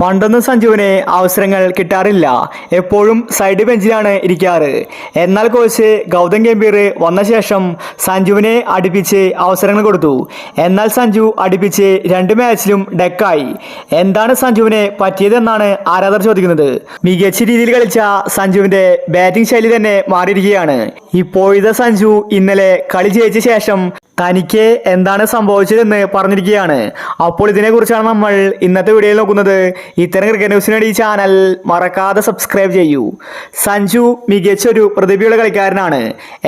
പണ്ടൊന്നും സഞ്ജുവിന് അവസരങ്ങൾ കിട്ടാറില്ല. എപ്പോഴും സൈഡ് ബെഞ്ചിലാണ് ഇരിക്കാറ്. എന്നാൽ കോച്ച് ഗൗതം ഗംഭീർ വന്ന ശേഷം സഞ്ജുവിനെ അടുപ്പിച്ച് അവസരങ്ങൾ കൊടുത്തു. എന്നാൽ സഞ്ജു അടുപ്പിച്ച് 2 മാച്ചിലും ഡെക്കായി. എന്താണ് സഞ്ജുവിനെ പറ്റിയതെന്നാണ് ആരാധകർ ചോദിക്കുന്നത്. മികച്ച രീതിയിൽ കളിച്ച സഞ്ജുവിന്റെ ബാറ്റിംഗ് ശൈലി തന്നെ മാറിയിരിക്കുകയാണ്. ഇപ്പോഴത്തെ സഞ്ജു ഇന്നലെ കളി ജയിച്ച ശേഷം തനിക്ക് എന്താണ് സംഭവിച്ചതെന്ന് പറഞ്ഞിരിക്കുകയാണ്. അപ്പോൾ ഇതിനെക്കുറിച്ചാണ് നമ്മൾ ഇന്നത്തെ വീഡിയോയിൽ നോക്കുന്നത്. ഇത്തരം ക്രിക്കറ്റ് ന്യൂസിന് വേണ്ടി ഈ ചാനൽ മറക്കാതെ സബ്സ്ക്രൈബ് ചെയ്യൂ. സഞ്ജു മികച്ചൊരു പ്രതിഭയുള്ള കളിക്കാരനാണ്.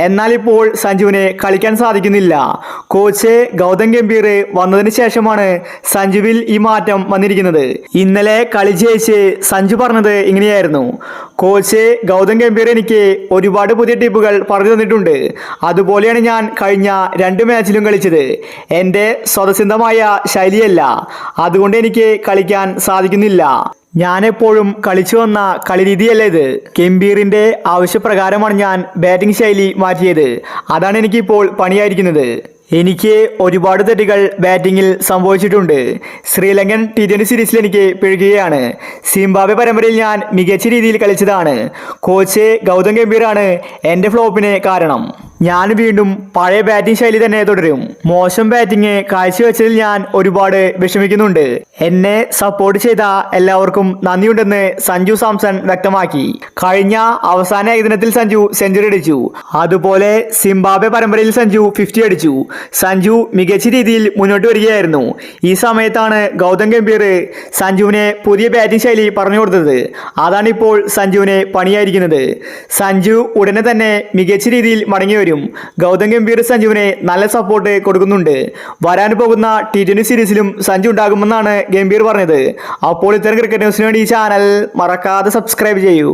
എന്നാൽ ഇപ്പോൾ സഞ്ജുവിനെ കളിക്കാൻ സാധിക്കുന്നില്ല. കോച്ച് ഗൗതം ഗംഭീർ വന്നതിന് ശേഷമാണ് സഞ്ജുവിൽ ഈ മാറ്റം വന്നിരിക്കുന്നത്. ഇന്നലെ കളി ജയിച്ച് സഞ്ജു പറഞ്ഞത് ഇങ്ങനെയായിരുന്നു: കോച്ച് ഗൗതം ഗംഭീർ എനിക്ക് ഒരുപാട് പുതിയ ടിപ്പുകൾ പറഞ്ഞു തന്നിട്ടുണ്ട്. അതുപോലെയാണ് ഞാൻ കഴിഞ്ഞ 2 മാച്ചിലും കളിച്ചത്. എൻ്റെ സ്വതസിദ്ധമായ ശൈലിയല്ല, അതുകൊണ്ട് എനിക്ക് കളിക്കാൻ സാധിക്കുന്നില്ല. ഞാനെപ്പോഴും കളിച്ചു വന്ന കളിരീതിയല്ല ഇത്. ഗംഭീറിന്റെ ആവശ്യപ്രകാരമാണ് ഞാൻ ബാറ്റിംഗ് ശൈലി മാറ്റിയത്. അതാണ് എനിക്കിപ്പോൾ പണിയായിരിക്കുന്നത്. എനിക്ക് ഒരുപാട് തെറ്റുകൾ ബാറ്റിങ്ങിൽ സംഭവിച്ചിട്ടുണ്ട്. ശ്രീലങ്കൻ T20 സീരീസിൽ എനിക്ക് പിഴകുകയാണ്. സിംബാബ്വെ പരമ്പരയിൽ ഞാൻ മികച്ച രീതിയിൽ കളിച്ചതാണ്. കോച്ച് ഗൗതം ഗംഭീറാണ് എൻ്റെ ഫ്ലോപ്പിന് കാരണം. ഞാൻ വീണ്ടും പഴയ ബാറ്റിംഗ് ശൈലി തന്നെ തുടരും. മോശം ബാറ്റിംഗ് കാഴ്ചവെച്ചതിൽ ഞാൻ ഒരുപാട് വിഷമിക്കുന്നുണ്ട്. എന്നെ സപ്പോർട്ട് ചെയ്ത എല്ലാവർക്കും നന്ദിയുണ്ടെന്ന് സഞ്ജു സാംസൺ വ്യക്തമാക്കി. കഴിഞ്ഞ അവസാന ഏകദിനത്തിൽ സഞ്ജു സെഞ്ചുറി അടിച്ചു. അതുപോലെ സിംബാബ്വെ പരമ്പരയിൽ സഞ്ജു 50 അടിച്ചു. സഞ്ജു മികച്ച രീതിയിൽ മുന്നോട്ട് വരികയായിരുന്നു. ഈ സമയത്താണ് ഗൗതം ഗംഭീർ സഞ്ജുവിനെ പുതിയ ബാറ്റിംഗ് ശൈലി പറഞ്ഞു കൊടുത്തത്. അതാണിപ്പോൾ സഞ്ജുവിനെ പണിയായിരിക്കുന്നത്. സഞ്ജു ഉടനെ തന്നെ മികച്ച രീതിയിൽ മടങ്ങി വരും. ഗൗതം ഗംഭീർ സഞ്ജുവിനെ നല്ല സപ്പോർട്ട് കൊടുക്കുന്നുണ്ട്. വരാൻ പോകുന്ന T20 സീരീസിലും സഞ്ജു ഉണ്ടാകുമെന്നാണ് ഗംഭീർ പറഞ്ഞത്. അപ്പോൾ ഇത്തരം ക്രിക്കറ്റ് ന്യൂസിന് വേണ്ടി ഈ ചാനൽ മറക്കാതെ സബ്സ്ക്രൈബ് ചെയ്യൂ.